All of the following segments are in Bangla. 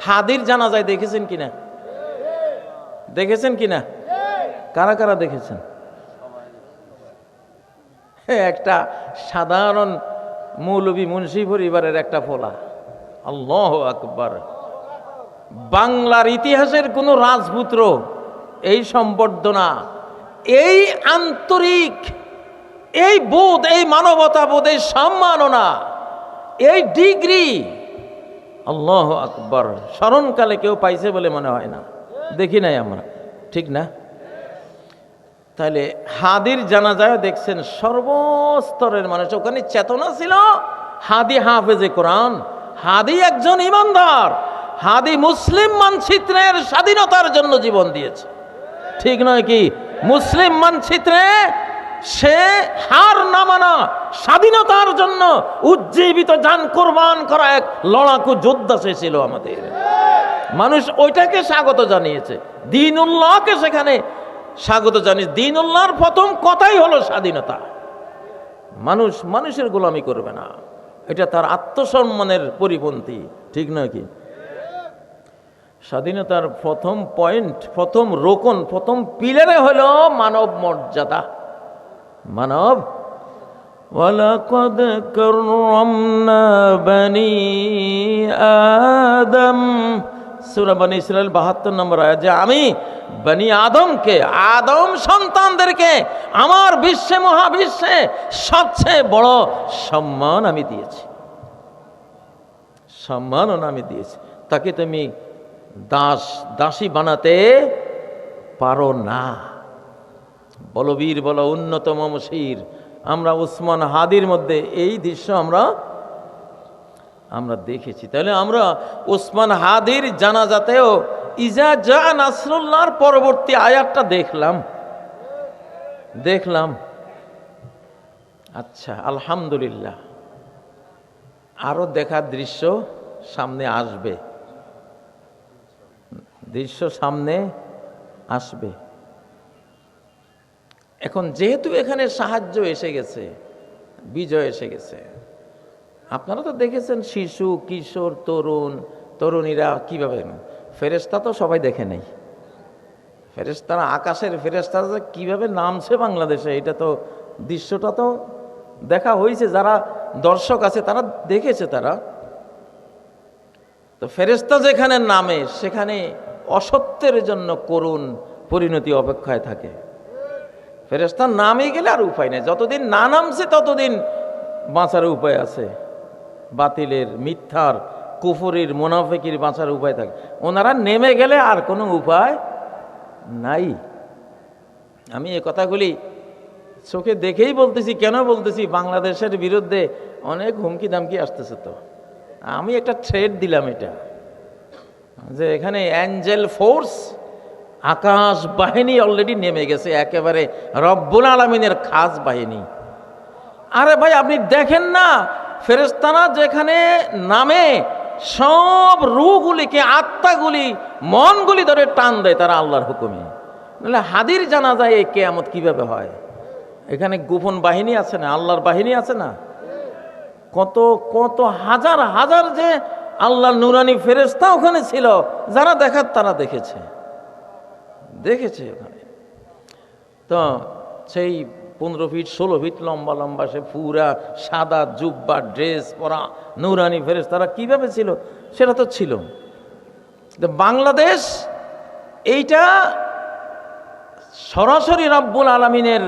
হাদির জানাজায় দেখেছেন কিনা? দেখেছেন কিনা? কারা কারা দেখেছেন? একটা সাধারণ মৌলবী মুন্সি পরিবারের একটা ফোলা। আল্লাহু আকবার। বাংলার ইতিহাসের কোন রাজপুত্র এই সম্বর্ধনা, এই আন্তরিক, এই বোধ, এই মানবতা বোধ, এই সম্মাননা, এই ডিগ্রি, আল্লাহু আকবার, স্মরণকালে কেউ পাইছে বলে মনে হয় না। দেখি নাই আমরা, ঠিক না? তাহলে হাদির জানাজায় দেখছেন সর্বস্তরের মানুষ। ওখানে চেতনা ছিল হাদি হাফেজে কোরআন, হাদি একজন ইমানদার, হাদি মুসলিম মানচিত্রের স্বাধীনতার জন্য জীবন দিয়েছে, ঠিক নয় কি? মুসলিম মানচিত্রে সে হার না মানা, স্বাধীনতার জন্য উজ্জীবিত জান কোরবান করা এক লড়াকু যোদ্ধা সে ছিল আমাদের। মানুষ ওইটাকে স্বাগত জানিয়েছে, দ্বীনুল্লাহকে সেখানে স্বাগত জানিয়েছে। দ্বীনুল্লাহর প্রথম কথাই হলো স্বাধীনতা। মানুষ মানুষের গোলামি করবে না, এটা তার আত্মসম্মানের পরিপন্থী, ঠিক নয় কি? স্বাধীনতার প্রথম পয়েন্ট, প্রথম রোকন, প্রথম পিলারে হলো মানব মর্যাদা। মানব ওয়ালাকাদ কাররামনা বনি আদম, সূরা বনী ইসরাঈল ৭২ নম্বর আয়াত, যে আমি বনি আদমকে, আদম সন্তানদেরকে আমার বিশ্বে, মহাবিশ্বে সবচেয়ে বড় সম্মান আমি দিয়েছি, সম্মাননা আমি দিয়েছি। তাকে তুমি দাস দাসী বানাতে পারো না। বলবীর বলো উন্নতম শির। আমরা উসমান হাদির মধ্যে এই দৃশ্য আমরা দেখেছি। তাহলে আমরা উসমান হাদির জানাজাতেও ইজা জা নাসরুল্লাহর পরবর্তী আয়াতটা দেখলাম। আচ্ছা, আলহামদুলিল্লাহ, আরো দেখার দৃশ্য সামনে আসবে, দৃশ্য সামনে আসবে। এখন যেহেতু এখানে সাহায্য এসে গেছে, বিজয় এসে গেছে, আপনারা তো দেখেছেন শিশু, কিশোর, তরুণীরা কিভাবে, ফেরেশতা তো সবাই দেখে নেই, ফেরেশতারা, আকাশের ফেরেশতারা কিভাবে নামছে বাংলাদেশে, এটা তো দৃশ্যটা তো দেখা হয়েছে, যারা দর্শক আছে তারা দেখেছে। তারা তো ফেরেশতা যেখানে নামে সেখানে অসত্যের জন্য করুণ পরিণতি অপেক্ষায় থাকে। ফেরেশতা নামে গেলে আর উপায় নেই, যতদিন না নামছে ততদিন বাঁচার উপায় আছে। বাতিলের, মিথ্যার, কুফরির, মুনাফিকির বাঁচার উপায় থাকে। ওনারা নেমে গেলে আর কোনো উপায় নাই। আমি এই কথাগুলি চোখে দেখেই বলতেছি। কেন বলতেছি? বাংলাদেশের বিরুদ্ধে অনেক হুমকি দামকি আসতেছে। তো আমি একটা থ্রেড দিলাম এটা, যে এখানে অ্যাঞ্জেল ফোর্স, আকাশ বাহিনী অলরেডি নেমে গেছে, একেবারে রব্বুল আলামিনের খাস বাহিনী। আরে ভাই, আপনি দেখেন না, ফেরেশতারা যেখানে নামে সব রূহগুলিকে, আত্মাগুলি, মনগুলি ধরে টান দেয় তারা আল্লাহর হুকুমে। নাহলে হাদির জানাজায় এই কিয়ামত কিভাবে হয়? এখানে গোপন বাহিনী আছে না, আল্লাহর বাহিনী আছে না, কত কত হাজার হাজার যে আল্লাহর নুরানি ফেরেশতা ওখানে ছিল, যারা দেখার তারা দেখেছে ওখানে। তো সেই 15 ফিট 16 ফিট লম্বা লম্বা সে পুরা সাদা জুব্বা ড্রেস পরা নুরানি ফেরেশতারা কিভাবে ছিল সেটা তো ছিল। বাংলাদেশ এইটা সরাসরি রব্বুল আলামিনের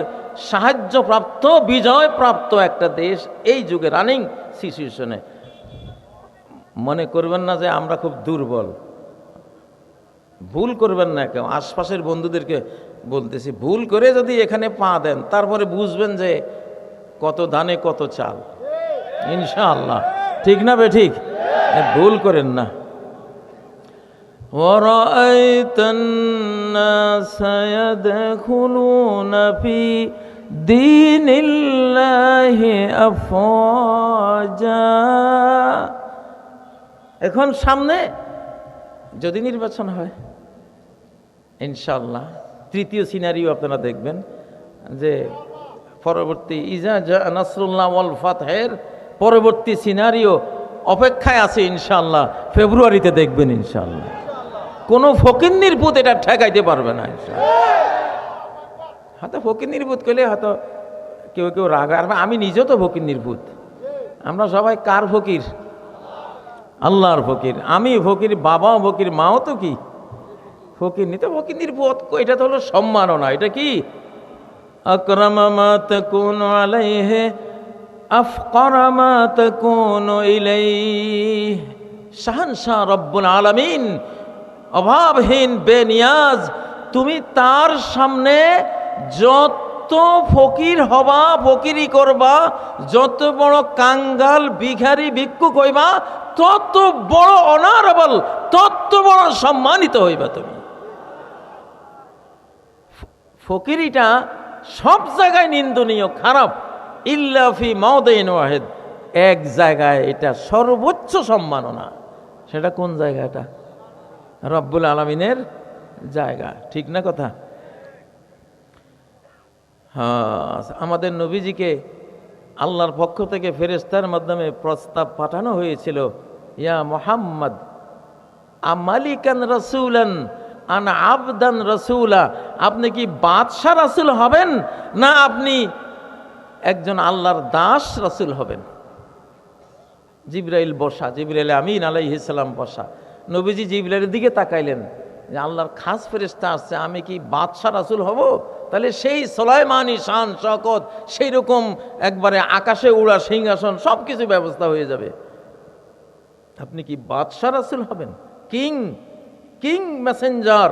সাহায্যপ্রাপ্ত, বিজয়প্রাপ্ত একটা দেশ এই যুগে, রানিং সিচুয়েশনে। মনে করবেন না যে আমরা খুব দুর্বল, ভুল করবেন না কেউ। আশপাশের বন্ধুদেরকে বলতেছি, ভুল করে যদি এখানে পা দেন তারপরে বুঝবেন যে কত ধানে কত চাল, ইনশাআল্লাহ। ঠিক না বে ঠিক? ভুল করেন না। وَرَأَيْتَ النَّاسَ يَدْخُلُونَ فِي دِينِ اللَّهِ أَفْوَاجًا। এখন সামনে যদি নির্বাচন হয় ইনশাআল্লাহ, তৃতীয় সিনারিও আপনারা দেখবেন যে পরবর্তী ইজা জা নাসরুল্লাহ ওয়াল ফাতহের পরবর্তী সিনারিও, অপেক্ষায় আছে ইনশাআল্লাহ, ফেব্রুয়ারিতে দেখবেন ইনশাআল্লাহ। কোনো ফকিন্নির পুত এটা ঠেকাইতে পারবে না ইনশাআল্লাহ। হয়তো ফকিন্নির পুত করলে হয়তো কেউ কেউ রাগ, আর আমি নিজেও তো ফকিন্নির পুত। আমরা সবাই কার ফকির? আল্লাহর ফকির। আমি ফকির, বাবাও ফকির, মাও তো কি ফকির। নি তো ফকিন্নির পুত, এটা তো হলো সম্মাননা। এটা কি? আকরামা মা তাকুনু আলাইহি আফকারা মা তাকুনু ইলাইহি। শাহানশাহ রব্বুল আলামিন, অভাবহীন, বেনিয়াজ, তুমি তার সামনে যত ফকির হবা, ফকিরি করবা, যত বড় কাঙ্গাল, ভিখারি, ভিক্ষুক হইবা, তত বড় অনারেবল, তত বড় সম্মানিত হইবা তুমি। ফকিরিটা সব জায়গায় নিন্দনীয়, খারাপ। ইল্লা ফি মাওদিন ওয়াহিদ, এক জায়গায় এটা সর্বোচ্চ সম্মাননা। সেটা কোন জায়গাটা? রব্বুল আলামিনের জায়গা। ঠিক না কথা? হ্যাঁ, আমাদের নবীজিকে আল্লাহর পক্ষ থেকে ফেরেশতার মাধ্যমে প্রস্তাব পাঠানো হয়েছিল, ইয়া মুহাম্মদ আমালিকান রাসূলান আন আবদান রাসূলা, আপনি কি বাদশা রাসূল হবেন, না আপনি একজন আল্লাহর দাস রাসূল হবেন? জিবরাইল বসা, জিবরাইল আমিন আলাইহিস সালাম বসা। নবীজি জিবরাইলের দিকে তাকাইলেন যে আল্লাহর খাস ফেরেশতা আসছে, আমি কি বাদশা রাসূল হব? তাহলে সেই সুলাইমানি শান শকত, সেই রকম একবারে আকাশে উড়া সিংহাসন, সব কিছু ব্যবস্থা হয়ে যাবে। আপনি কি বাদশা রাসূল হবেন? কিং মেসেঞ্জার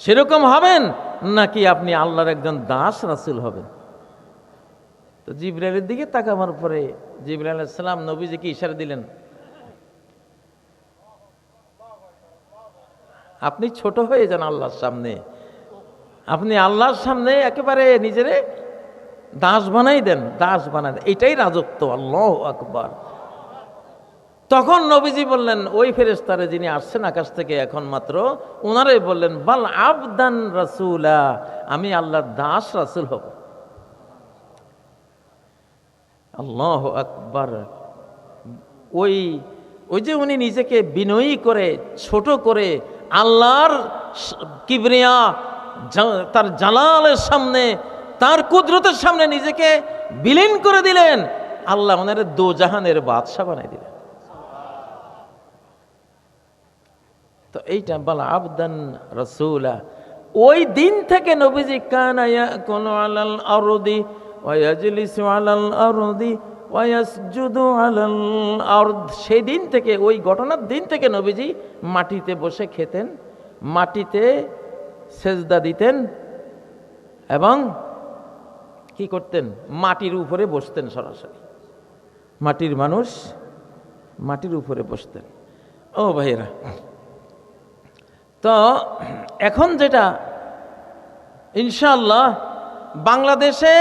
সেরকম হবেন, নাকি আপনি আল্লাহর একজন দাস রাসূল হবেন? তো জিবরাইলের দিকে তাকাবার পরে জিবরাইল আলাইহিস সালাম নবীজিকে ইশারা দিলেন, আপনি ছোট হয়ে যান আল্লাহর সামনে, আপনি আল্লাহর সামনে একেবারে নিজেরে দাস বানাই দেন, দাস বানাই দেন, এটাই রাজত্ব। আল্লাহু আকবার। তখন নবীজি বললেন, ওই ফেরেশতারে যিনি আসছেন আকাশ থেকে এখন মাত্র, ওনারে বললেন, বাল আবদান রাসূলা, আমি আল্লাহর দাস রাসূল হব। আল্লাহু আকবার। ওই যে উনি নিজেকে বিনয়ী করে, ছোট করে, আল্লাহর কিবরিয়া, তার জালালের সামনে, তার কুদরতের সামনে নিজেকে বিলীন করে দিলেন। আল্লাহ ওনারে দোজাহানের বাদশা বানাই দিলেন। তো এইটা বলা আবদান রাসূলা। ওই দিন থেকে নবীজি কানা ইয়াকুলু আলাল আরদি ওয়া ইয়াজলিসু আলাল আরদি ওয়া ইয়াসজুদু আলাল আরদ। সেই দিন থেকে, ওই ঘটনার দিন থেকে নবীজি মাটিতে বসে খেতেন, মাটিতে সেজদা দিতেন, এবং কি করতেন? মাটির উপরে বসতেন সরাসরি। মাটির মানুষ মাটির উপরে বসতেন। ও ভাইয়েরা, তো এখন যেটা ইনশাআল্লাহ বাংলাদেশে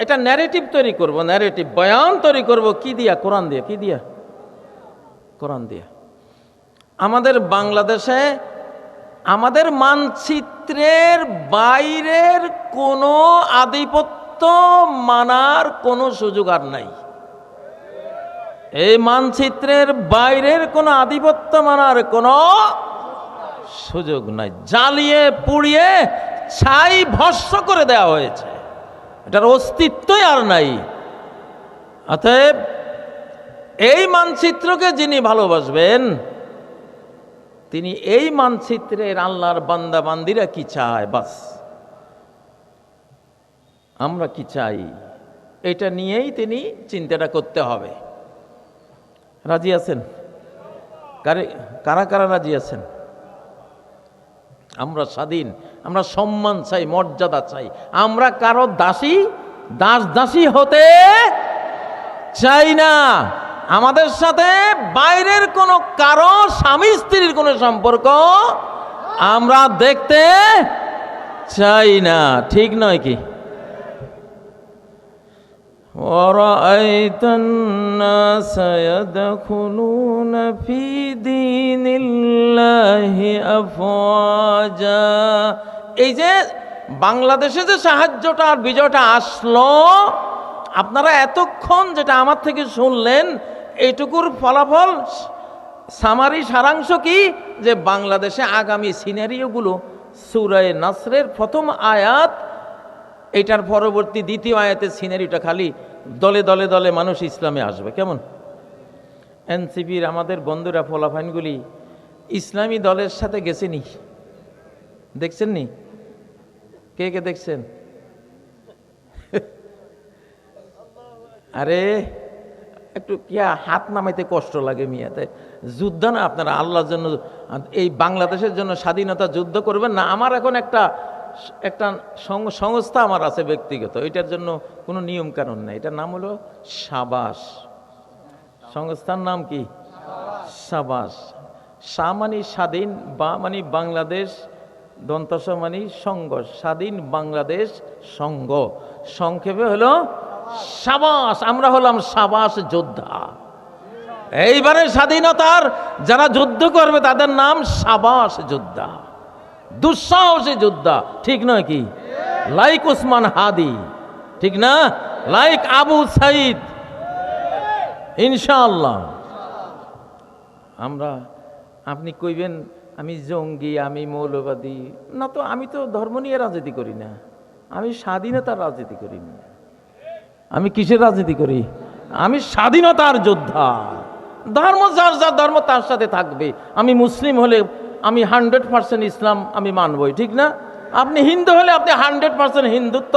এটা ন্যারেটিভ তৈরি করব, ন্যারেটিভ বয়ান তৈরি করব। কি দিয়া? কোরআন দিয়া। কি দিয়া? কোরআন দিয়া। আমাদের বাংলাদেশে আমাদের মানচিত্রের বাইরের কোনো আধিপত্য মানার কোনো সুযোগ আর নাই। এই মানচিত্রের বাইরের কোনো আধিপত্য মানার কোনো সুযোগ নাই। জ্বালিয়ে পুড়িয়ে ছাই ভস্ম করে দেওয়া হয়েছে, এটার অস্তিত্বই আর নাই। অতএব এই মানচিত্রকে যিনি ভালোবাসবেন, তিনি এই মানচিত্রের আল্লাহর বান্দা বান্দিরা কি চায়, বাস আমরা কি চাই, এটা নিয়েই তিনি চিন্তাটা করতে হবে। রাজি আছেন? কারা কারা রাজি আছেন? আমরা স্বাধীন, আমরা সম্মান চাই, মর্যাদা চাই, আমরা কারো দাসী হতে চাই না। আমাদের সাথে বাইরের কোনো কারো স্বামী স্ত্রীর কোনো সম্পর্ক আমরা দেখতে চাই না। ঠিক নয় কি? وَرَأَيْتَ النَّاسَ يَدْخُلُونَ فِي دِينِ اللَّهِ أَفْوَاجًا। এই যে বাংলাদেশে যে সাহায্যটা আর বিজয়টা আসলো, আপনারা এতক্ষণ যেটা আমার থেকে শুনলেন, এইটুকুর ফলাফল সামারি সারাংশ কি, যে বাংলাদেশে আগামী সিনারিওগুলো সূরা নাসরের প্রথম আয়াত, এটার পরবর্তী দ্বিতীয় আয়াতের সিনারিওটা খালি দলে দলে দলে মানুষ ইসলামে আসবে। কেমন? এনসিপির আমাদের বন্ধুরা ফলাফাইনগুলি ইসলামী দলের সাথে গেছেনি, দেখছেন নি? কে কে দেখছেন? আরে একটু কিয়া হাত নামাইতে কষ্ট লাগে মিয়াতে। যুদ্ধ না আপনারা আল্লাহর জন্য, এই বাংলাদেশের জন্য স্বাধীনতা যুদ্ধ করবেন না। আমার এখন একটা সংস্থা আমার আছে ব্যক্তিগত, এটার জন্য কোনো নিয়ম কানুন নেই। এটার নাম হলো সাবাস। সংস্থার নাম কি? সাবাস। সা মানে স্বাধীন, বা মানে বাংলাদেশ, দন্তস মানে সংঘ, স্বাধীন বাংলাদেশ সংঘ, সংক্ষেপে হলো সাবাস। আমরা হলাম সাবাস যোদ্ধা। এইবারে স্বাধীনতার যারা যুদ্ধ করবে তাদের নাম সাবাস যোদ্ধা, দুঃসাহসী যোদ্ধা, ঠিক নয় কি? লাইক ওসমান হাদি, ঠিক না? লাইক আবু সাইদ, ইনশাআল্লাহ। আমরা, আপনি কইবেন আমি জঙ্গি, আমি মৌলবাদী না, তো আমি তো ধর্ম নিয়ে রাজনীতি করি না, আমি স্বাধীনতার রাজনীতি করি না। আমি কিসের রাজনীতি করি? আমি স্বাধীনতার যোদ্ধা। ধর্ম যার যার ধর্ম তার সাথে থাকবে। আমি মুসলিম হলে আমি 100% ইসলাম আমি মানবই, ঠিক না? আপনি হিন্দু হলে আপনি 100% হিন্দুত্ব,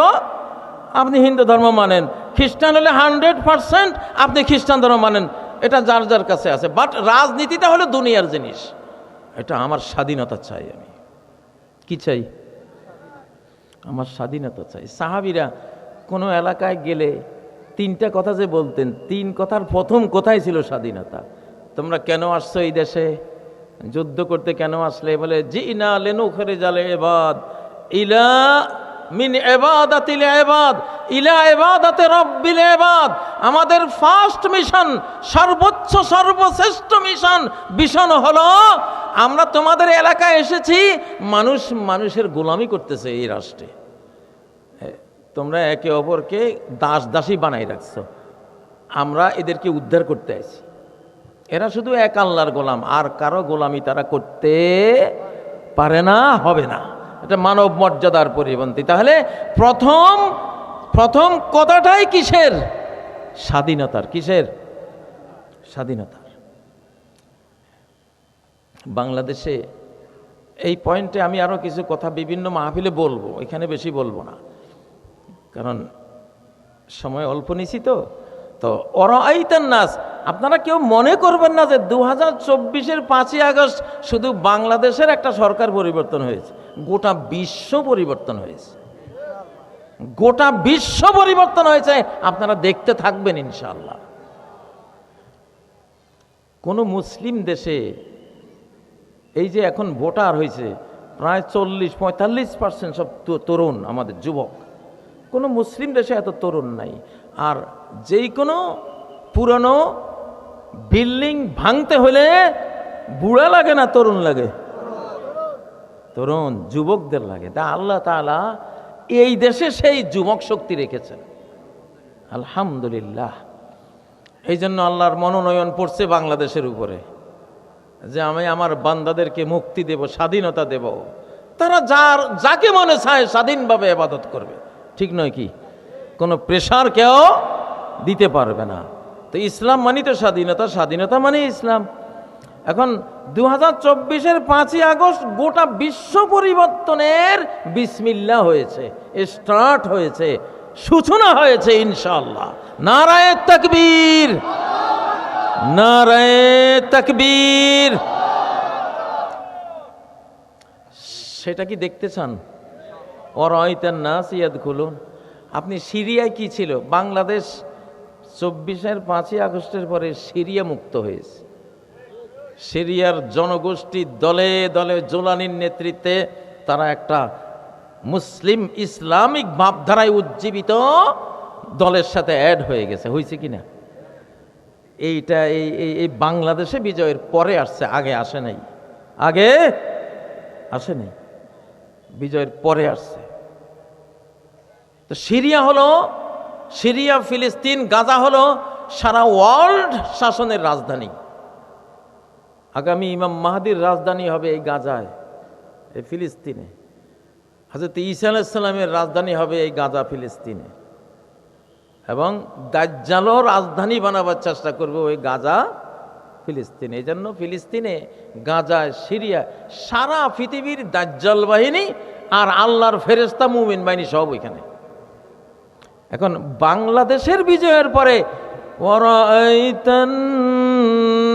আপনি হিন্দু ধর্ম মানেন। খ্রিস্টান হলে 100% আপনি খ্রিস্টান ধর্ম মানেন। এটা যার যার কাছে আছে। বাট রাজনীতিটা হলো দুনিয়ার জিনিস। এটা আমার স্বাধীনতা চাই। আমি কি চাই? আমার স্বাধীনতা চাই। সাহাবীরা কোনো এলাকায় গেলে তিনটা কথা যে বলতেন, তিন কথার প্রথম কথাই ছিল স্বাধীনতা। তোমরা কেন আসছো এই দেশে? যুদ্ধ করতে কেন আসলে? বলে জিনা লিনুখরিজাল ইবাদ ইলা মিন ইবাদাতিল ইবাদ ইলা ইবাদাতি রাব্বিল ইবাদ। আমাদের ফার্স্ট মিশন, সর্বোচ্চ সর্বশ্রেষ্ঠ মিশন হলো আমরা তোমাদের এলাকায় এসেছি, মানুষের গোলামি করতেছে এই রাষ্ট্রে। তোমরা একে অপরকে দাসী বানাই রাখছো, আমরা এদেরকে উদ্ধার করতে আছি। এরা শুধু এক আল্লাহর গোলাম, আর কারো গোলামি তারা করতে পারে না, হবে না। এটা মানব মর্যাদার পরিপন্থী। তাহলে প্রথম কথাটাই কিসের? স্বাধীনতার। কিসের? স্বাধীনতার। বাংলাদেশে এই পয়েন্টে আমি আরো কিছু কথা বিভিন্ন মাহফিলে বলবো, এখানে বেশি বলবো না, কারণ সময় অল্প নিছি। তো অরাইতান নাস, আপনারা কেউ মনে করবেন না যে 2024-এর 5ই আগস্ট শুধু বাংলাদেশের একটা সরকার পরিবর্তন হয়েছে, গোটা বিশ্ব পরিবর্তন হয়েছে। গোটা বিশ্ব পরিবর্তন হয়েছে। আপনারা দেখতে থাকবেন ইনশাআল্লাহ। কোন মুসলিম দেশে এই যে এখন ভোটার হয়েছে প্রায় 40-45% সব তরুণ, আমাদের যুবক। কোনো মুসলিম দেশে এত তরুণ নাই। আর যেই কোনো পুরনো বিল্ডিং ভাঙতে হলে বুড়া লাগে না তরুণ লাগে? তরুণ যুবকদের লাগে। তা আল্লাহ তাআলা এই দেশে সেই যুবক শক্তি রেখেছেন, আলহামদুলিল্লাহ। এই জন্য আল্লাহর মনোনয়ন পড়ছে বাংলাদেশের উপরে যে আমি আমার বান্দাদেরকে মুক্তি দেব, স্বাধীনতা দেব। তারা যাকে মনে চায় স্বাধীনভাবে ইবাদত করবে, ঠিক নয় কি? কোনো প্রেশার কেউ দিতে পারবে না। তো ইসলাম মানি তো স্বাধীনতা, স্বাধীনতা মানে ইসলাম। এখন 2024-এর 5ই আগস্ট গোটা বিশ্ব পরিবর্তনের বিসমিল্লাহ হয়েছে, স্টার্ট হয়েছে, সূচনা হয়েছে ইনশাআল্লাহ। নারায়ে তাকবীর, নারায়ে তাকবীর। সেটা কি দেখতে চান? অরাইতান নাস ইয়াদখুলুন। আপনি সিরিয়ায় কি ছিল? বাংলাদেশ 24-এর 5ই আগস্টের পরে সিরিয়া মুক্ত হয়েছে। সিরিয়ার জনগোষ্ঠী দলে দলে জোলানির নেতৃত্বে তারা একটা মুসলিম ইসলামিক ভাবধারায় উজ্জীবিত দলের সাথে অ্যাড হয়ে গেছে। হয়েছে কিনা? এইটা এই বাংলাদেশে বিজয়ের পরে আসছে, আগে আসে নাই। আগে আসে নাই, বিজয়ের পরে আসছে। তো সিরিয়া হলো, সিরিয়া ফিলিস্তিন গাজা হলো সারা ওয়ার্ল্ড শাসনের রাজধানী। আগামী ইমাম মাহদির রাজধানী হবে এই গাজায়, এই ফিলিস্তিনে। হযরত ঈসা আলাইহিস সালামের রাজধানী হবে এই গাজা ফিলিস্তিনে, এবং দাজ্জালও রাজধানী বানাবার চেষ্টা করবে ওই গাজা ফিলিস্তিনে। এই জন্য ফিলিস্তিনে, গাজা, সিরিয়া, সারা পৃথিবীর দাজ্জাল বাহিনী আর আল্লাহর ফেরেশতা মুমিন বাহিনী সব ওইখানে। এখন বাংলাদেশের বিজয়ের পরে ওয়ারাআইতান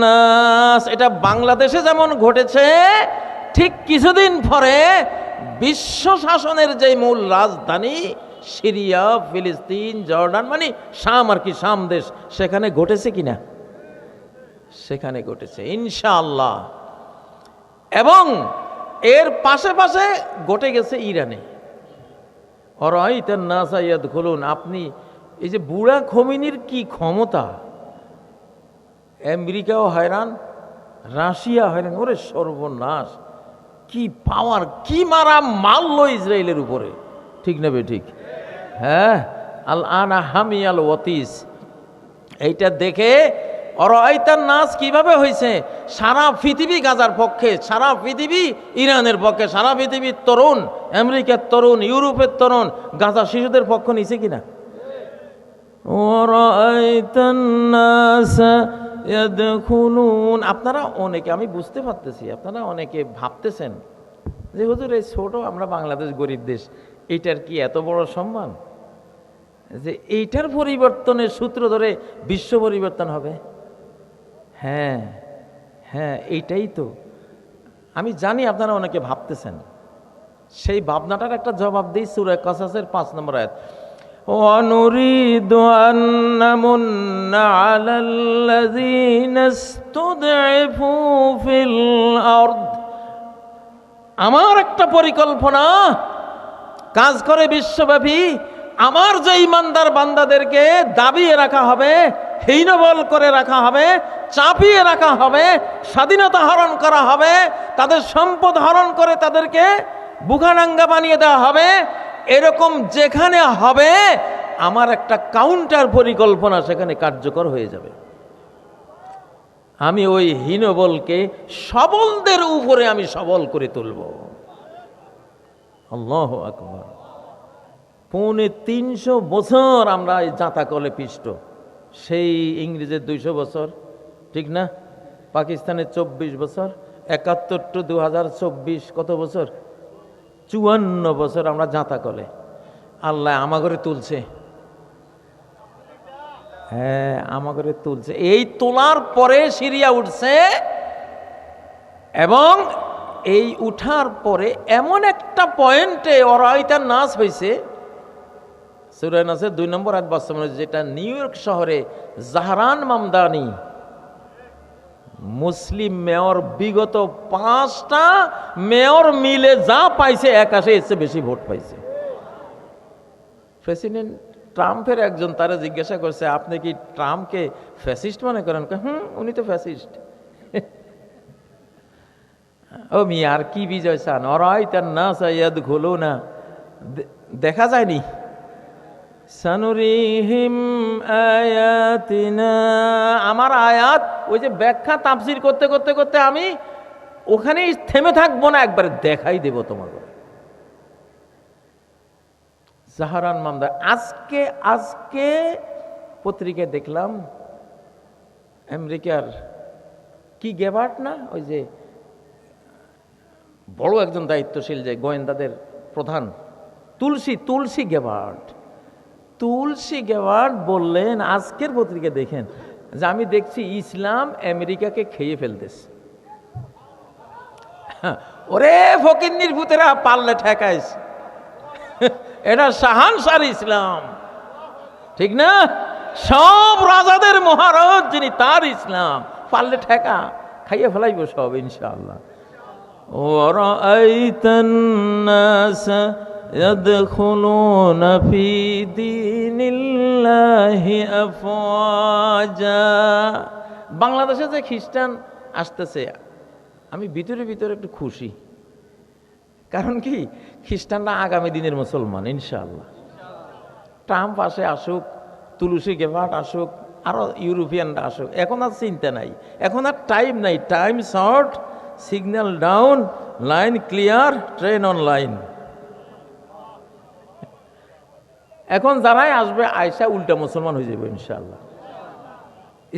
নাস, এটা বাংলাদেশে যেমন ঘটেছে, ঠিক কিছুদিন পরে বিশ্ব শাসনের যে মূল রাজধানী সিরিয়া, ফিলিস্তিন, জর্ডান, মানে শাম আর কি, শাম দেশ, সেখানে ঘটেছে কিনা? সেখানে ঘটেছে ইনশাআল্লাহ। এবং এর পাশে পাশে ঘটে গেছে ইরানে। ওরাইতান নাস ইয়াদখুলুন, আপনি এই যে বুড়া খমিনির কি ক্ষমতা, আমেরিকাও হয়রান, রাশিয়া হয়রান, ওরে সর্বনাশ, কি পাওয়ার, কি মারা মারলো ইসরায়েলের উপরে, ঠিক না বে ঠিক? হ্যাঁ, আল আনা হামিয়াল ওয়াতিস, এইটা দেখে ওরাইতান নাস কিভাবে হয়েছে, সারা পৃথিবী গাজার পক্ষে, সারা পৃথিবী ইরানের পক্ষে, সারা পৃথিবীর তরুণ, আমেরিকার তরুণ, ইউরোপের তরুণ গাজা শিশুদের পক্ষ নিছে কিনা? ওরাইতান নাস ইয়াদখুলুন, আপনারা অনেকে, আমি বুঝতে পারতেছি, আপনারা অনেকে ভাবতেছেন যে হুজুর এই ছোট আমরা বাংলাদেশ গরিব দেশ, এইটার কি এত বড় সম্মান যে এইটার পরিবর্তনের সূত্র ধরে বিশ্ব পরিবর্তন হবে? হ্যাঁ হ্যাঁ, এইটাই তো। আমি জানি আপনারা অনেকে ভাবতেছেন, সেই ভাবনাটার একটা জবাব দিই সূরা কাসাসের 5 নম্বর আয়াত, ওয়ানুরিদু আন নামুন্না আলাল্লাযীনা ইসতুদঈফু ফিল আরদ, আমার একটা পরিকল্পনা কাজ করে বিশ্বব্যাপী, আমার যে ইমানদার বান্দাদেরকে দাবিয়ে রাখা হবে, হীনবল করে রাখা হবে, চাপিয়ে রাখা হবে, স্বাধীনতা হরণ করা হবে, তাদের সম্পদ হরণ করে তাদেরকে বুখানাঙ্গা বানিয়ে দেওয়া হবে, এরকম যেখানে হবে আমার একটা কাউন্টার পরিকল্পনা সেখানে কার্যকর হয়ে যাবে। আমি ওই হীনবলকে সবলদের উপরে আমি সবল করে তুলব। আল্লাহু আকবার। 350 বছর আমরা এই জাঁতাকলে পিষ্ট, সেই ইংরেজের 200 বছর, ঠিক না? পাকিস্তানের 24 বছর, 71 টু 2024 কত বছর? 54 বছর আমরা জাঁতাকলে। আল্লাহ আমাগরে তুলছে, হ্যাঁ আমাগরে তুলছে। এই তোলার পরে সিরিয়া উঠছে, এবং এই উঠার পরে এমন একটা পয়েন্টে ওরাইতান নাস হয়েছে, সূরা নাসের 2 নম্বর আয়াত বাস্তবায়ন, যেটা নিউ ইয়র্ক শহরে জাহরান মামদানি, মুসলিম মেয়র, বিগত 5টা মেয়র মিলে যা পাইছে একাশে এসে বেশি ভোট পাইছে। প্রেসিডেন্ট ট্রাম্পের একজন তারা জিজ্ঞাসা করছে, আপনি কি ট্রাম্পকে ফ্যাসিস্ট মনে করেন? উনি তো ফ্যাসিস্ট। ও মি আর কি বিজয় চান? ওরাইতান নাস ইয়াদখুলুনা, দেখা যায়নি? সানুরিহিম আয়াতিনা, আমার আয়াত ওই যে ব্যাখ্যা তাফসীর করতে করতে করতে আমি ওখানেই থেমে থাকবো না, একবারে দেখাই দেব তোমাকে। জাহরান মামদা, আজকে পত্রিকায় দেখলাম আমেরিকার কি গেবার্ট না, ওই যে বড় একজন দায়িত্বশীল যে গোয়েন্দাদের প্রধান, তুলসী গেবার্ট বললেন আজকের পত্রিকা দেখেন যে আমি দেখছি ইসলাম আমেরিকাকে খেয়ে ফেলতেছে। ওরে ফকিন্নির ভূতেরা, পারলে ঠেকাইস, এটা শাহানশার ইসলাম, ঠিক না? সব রাজাদের মহারাজ যিনি, তার ইসলাম, পারলে ঠেকা, খাইয়ে ফেলাইব সব ইনশাআল্লাহ। ওয়ারাআইতান নাস ইয়াদখুলুনা ফি দীনিল্লাহি আফওয়াজা। বাংলাদেশে যে খ্রিস্টান আসতেছে, আমি ভিতরে ভিতরে একটু খুশি। কারণ কি, খ্রিস্টানরা আগামী দিনের মুসলমান ইনশাআল্লাহ। ট্রাম্প আসে, আসুক, তুলসী গেবার্ট আসুক, আরও ইউরোপিয়ানরা আসুক, এখন আর চিন্তা নাই, এখন আর টাইম নাই, time short, signal down, line clear, train on line. এখন যারাই আসবে আয়সা উল্টা মুসলমান হয়ে যাবে ইনশাআল্লাহ,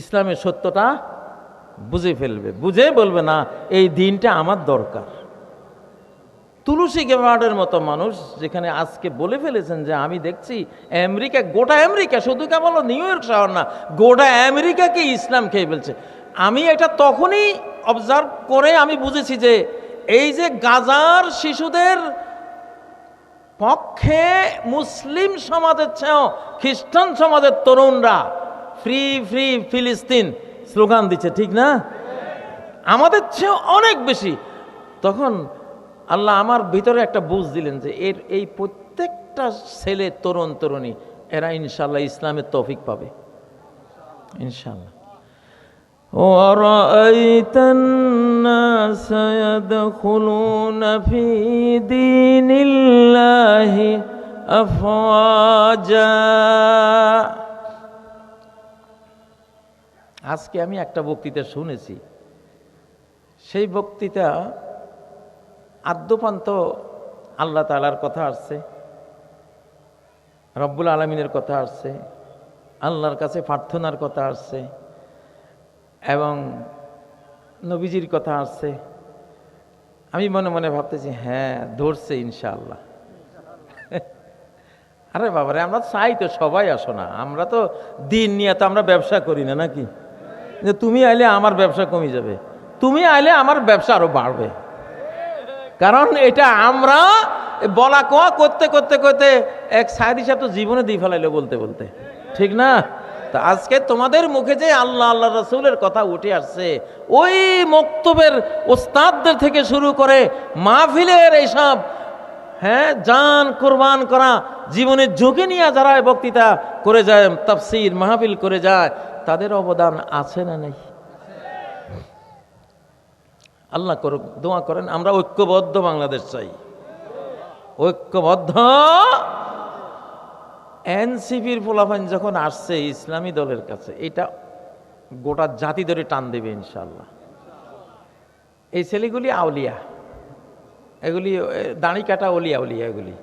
ইসলামের সত্যটা বুঝে ফেলবে, বুঝে বলবে না এই দিনটা আমার দরকার। তুলসী গেবার্ডের মতো মানুষ যেখানে আজকে বলে ফেলেছেন যে আমি দেখছি আমেরিকা, গোটা আমেরিকা, শুধু কেবল নিউ ইয়র্ক শহর না, গোটা আমেরিকাকে ইসলাম খেয়ে ফেলছে। আমি এটা তখনই অবজার্ভ করে আমি বুঝেছি যে এই যে গাজার শিশুদের পক্ষে মুসলিম সমাজের চেয়েও খ্রিস্টান সমাজের তরুণরা ফ্রি ফ্রি ফিলিস্তিন স্লোগান দিচ্ছে, ঠিক না? আমাদের চেয়েও অনেক বেশি। তখন আল্লাহ আমার ভিতরে একটা বুঝ দিলেন যে এই প্রত্যেকটা ছেলে, তরুণ তরুণী, এরা ইনশাল্লাহ ইসলামের তৌফিক পাবে ইনশাল্লাহ। وَرَأَيْتَ النَّاسَ يَدْخُلُونَ فِي دِينِ اللَّهِ أَفْوَاجًا। আজকে আমি একটা বক্তৃতা শুনেছি, সেই বক্তৃতা আদ্যপান্ত আল্লাহ তাআলার কথা আসছে, রব্বুল আলামিনের কথা আসছে, আল্লাহর কাছে প্রার্থনার কথা আসছে এবং নবীজির কথা আসছে। আমি মনে মনে ভাবতেছি হ্যাঁ ধরছে ইনশাআল্লাহ। আরে বাবারে, আমরা চাই তো সবাই আসো না, আমরা তো দিন নিয়ে তো আমরা ব্যবসা করি না নাকি, যে তুমি আইলে আমার ব্যবসা কমে যাবে, তুমি আইলে আমার ব্যবসা আরো বাড়বে। কারণ এটা আমরা বলা কোয়া করতে করতে করতে এক সাইদি সাহেব তো জীবনে দিয়ে ফেলাইলো বলতে বলতে, ঠিক না? তা আজকে তোমাদের মুখে যে আল্লাহ আল্লাহ রাসূলের কথা উঠে আসছে, ওই মক্তবের ওস্তাদদের থেকে শুরু করে মাহফিলের এইসব জান কুরবান করা, জীবনের ঝুঁকি নিয়ে যারা বক্তৃতা করে যায়, তাফসীর মাহফিল করে যায়, তাদের অবদান আছে না নাই? আল্লাহ করুক, দোয়া করেন আমরা ঐক্যবদ্ধ বাংলাদেশ চাই, ঐক্যবদ্ধ। এনসিপির পোলাপান যখন আসছে ইসলামী দলের কাছে, এটা গোটা জাতি ধরে টান দেবে ইনশাল্লাহ। এই ছেলেগুলি আউলিয়া, এগুলি দাড়ি কাটা অলিয়া উলিয়া, এগুলি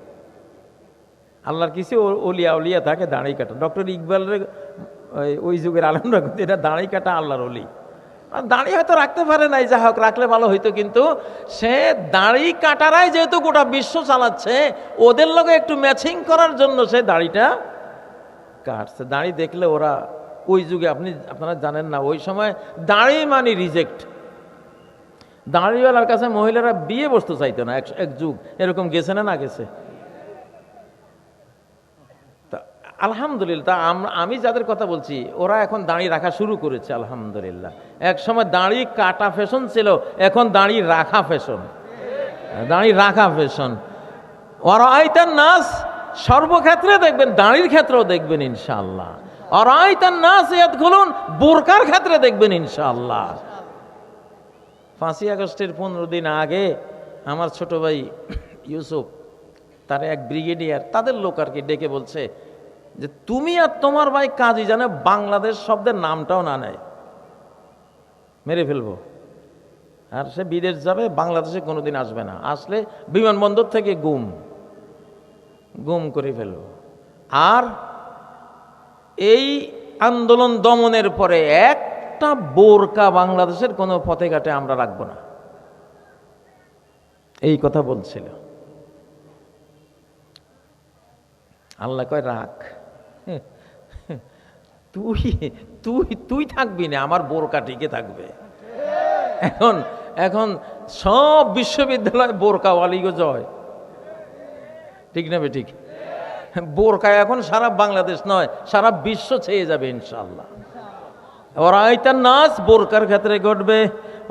আল্লাহর কিছু অলিয়া উলিয়া থাকে দাড়ি কাটা। ডক্টর ইকবালের ওই যুগের আলমরা কিন্তু এটা দাড়ি কাটা আল্লাহর অলি। দাড়ি হয়তো রাখতে পারে নাই, যা হোক রাখলে ভালো হইতো, কিন্তু সে দাড়ি কাটারাই যেহেতু গোটা বিশ্ব চালাচ্ছে, ওদের লগে একটু ম্যাচিং করার জন্য সে দাড়িটা কাটছে। দাড়ি দেখলে ওরা ওই যুগে, আপনারা জানেন না, ওই সময় দাড়ি মানে রিজেক্ট। দাড়িওয়ালার কাছে মহিলারা বিয়ে বসতে চাইতো না, এক যুগ এরকম গেছে না গেছে? আলহামদুলিল্লাহ, আমি যাদের কথা বলছি ওরা এখন দাড়ি রাখা শুরু করেছে আলহামদুলিল্লাহ। এক সময় দাড়ি কাটা ফ্যাশন ছিল, এখন দাড়ি রাখা ফ্যাশন, দাড়ি রাখা ফ্যাশন। ওয়ারাআইতান নাস, সর্বক্ষেত্রে দেখবেন, দাড়ির ক্ষেত্রেও দেখবেন ইনশাআল্লাহ। ওয়ারাআইতান নাস ইয়াদখুলুন, বোরকার ক্ষেত্রে দেখবেন ইনশাআল্লাহ। 5ই আগস্টের 15 দিন আগে আমার ছোট ভাই ইউসুফ, তার এক ব্রিগেডিয়ার, তাদের লোক আর কি ডেকে বলছে যে তুমি আর তোমার ভাই কাজী জানে বাংলাদেশ শব্দের নামটাও না নেয়, মেরে ফেলবো। আর সে বিদেশ যাবে, বাংলাদেশে কোনোদিন আসবে না, আসলে বিমানবন্দর থেকে গুম করে ফেলবো। আর এই আন্দোলন দমনের পরে একটা বোরকা বাংলাদেশের কোনো পথে ঘাটে আমরা রাখবো না, এই কথা বলছিল। আল্লাহ কয় রাখ, তুই থাকবি না, আমার বোরকা টিকে থাকবে। এখন সব বিশ্ববিদ্যালয় বোরকাওয়ালিগো জয়, ঠিক না বে ঠিক? বোরকা এখন সারা বাংলাদেশ নয়, সারা বিশ্ব ছেয়ে যাবে ইনশাআল্লাহ। ওয়ারাআইতান নাস, বোরকার ক্ষেত্রে ঘটবে।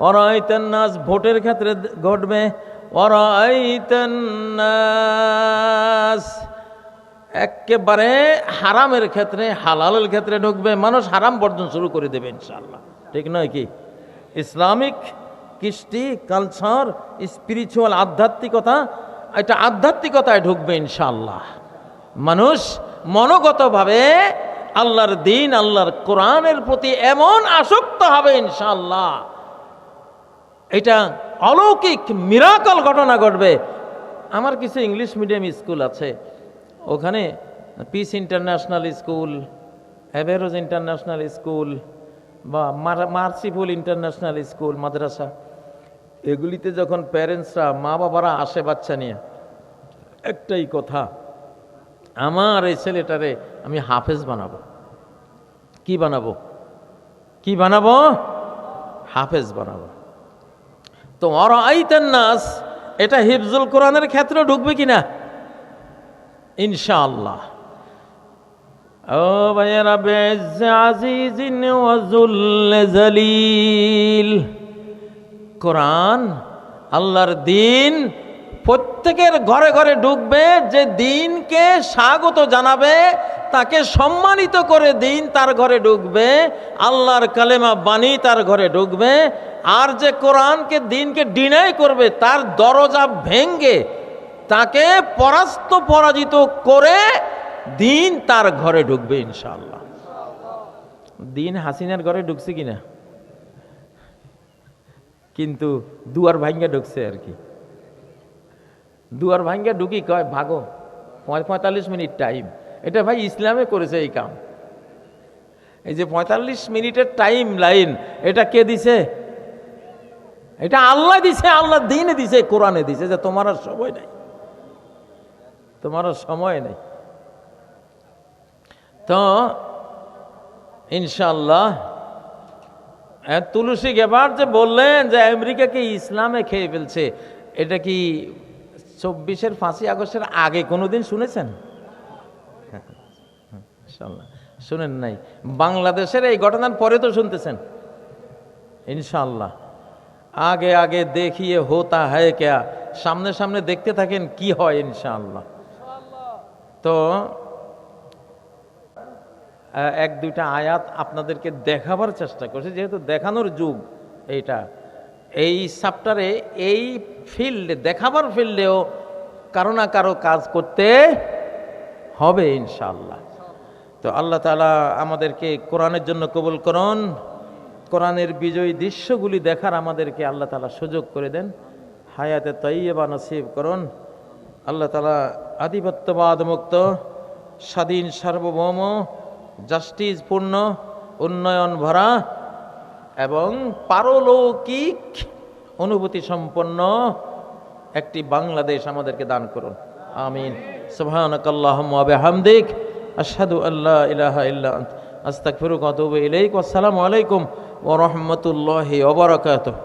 ওয়ারাআইতান নাস, ভোটের ক্ষেত্রে ঘটবে। ওয়ারাআইতান নাস, একেবারে হারামের ক্ষেত্রে, হালালের ক্ষেত্রে ঢুকবে। মানুষ হারাম বর্জন শুরু করে দেবে ইনশাআল্লাহ, ঠিক নয় কি? ইসলামিক কৃষ্টি, কালচার, স্পিরিচুয়াল, আধ্যাত্মিকতা, এটা আধ্যাত্মিকতায় ঢুকবে ইনশাআল্লাহ। মানুষ মনোগতভাবে আল্লাহর দিন, আল্লাহর কোরআনের প্রতি এমন আসক্ত হবে ইনশাআল্লাহ, এটা অলৌকিক মিরাকল ঘটনা ঘটবে। আমার কিছু ইংলিশ মিডিয়াম স্কুল আছে, ওখানে Peace International School, Everose International School বা মার্সিফুল ইন্টারন্যাশনাল স্কুল, মাদ্রাসা, এগুলিতে যখন প্যারেন্টসরা, মা বাবারা আসে বাচ্চা নিয়ে, একটাই কথা, আমার এই ছেলেটারে আমি হাফেজ বানাবো। কি বানাবো? কি বানাবো? হাফেজ বানাবো। তো আইতেন নাস, এটা হিফজুল কোরআনের ক্ষেত্রে ঢুকবে কিনা? ইনশাআল্লাহ। ও ভাইয়েরা, বেজ্জে আজিজিন ওয়া যুল্লে জালিল, কোরআন, আল্লাহর দিন প্রত্যেকের ঘরে ঘরে ঢুকবে। যে দিনকে স্বাগত জানাবে, তাকে সম্মানিত করে দিন তার ঘরে ঢুকবে, আল্লাহর কালেমা বাণী তার ঘরে ঢুকবে। আর যে কোরআনকে, দিনকে ডিনাই করবে, তার দরজা ভেঙ্গে তাকে পরাজিত করে দিন তার ঘরে ঢুকবে ইনশাআল্লাহ। দিন হাসিনার ঘরে ঢুকছে কিনা? কিন্তু দুয়ার ভাঙ্গা ঢুকছে আর কি। দুয়ার ভাঙ্গা ঢুকি কয় ভাগো, 45 মিনিট টাইম। এটা ভাই ইসলামে করেছে এই কাম। এই যে 45 মিনিটের টাইম লাইন, এটা কে দিছে? এটা আল্লাহ দিছে, আল্লাহ দিনে দিছে, কোরআনে দিছে, যে তোমার আর সময় নাই, তোমার আর সময় নেই। তো ইনশাআল্লাহ তুলসী গেবার যে বললেন যে আমেরিকাকে ইসলামে খেয়ে ফেলছে, এটা কি 24-এর 5ই আগস্টের আগে কোনোদিন শুনেছেন? ইনশাআল্লাহ শুনেন নাই। বাংলাদেশের এই ঘটনার পরে তো শুনতেছেন ইনশাআল্লাহ। আগে আগে দেখিয়ে হোতা হ্যায় ক্যা, সামনে সামনে দেখতে থাকেন কি হয় ইনশাআল্লাহ। তো এক দুইটা আয়াত আপনাদেরকে দেখাবার চেষ্টা করছি, যেহেতু দেখানোর যুগ এইটা। এই চ্যাপ্টারে, এই ফিল্ডে, দেখাবার ফিল্ডেও কারো না কারো কাজ করতে হবে ইনশাআল্লাহ। তো আল্লাহ তাআলা আমাদেরকে কোরআনের জন্য কবুল করুন, কোরআনের বিজয়ী দৃশ্যগুলি দেখার আমাদেরকে আল্লাহ তাআলা সুযোগ করে দেন, হায়াতে তাইয়্যিবা নসিব করুন। আল্লাহ তাআলা আধিপত্যবাদ মুক্ত, স্বাধীন, সার্বভৌম, জাস্টিস পূর্ণ, উন্নয়ন ভরা এবং পারলৌকিক অনুভূতি সম্পন্ন একটি বাংলাদেশ আমাদেরকে দান করুন, আমিন। সুবহানাকাল্লাহুম্মা ওয়া বিহামদিক, আশহাদু আল্লা ইলাহা ইল্লা আনতা, আস্তাগফিরুকা ওয়া আতুবু ইলাইক। আসসালামু আলাইকুম ওয়া রাহমাতুল্লাহি ওয়া বারাকাতুহু।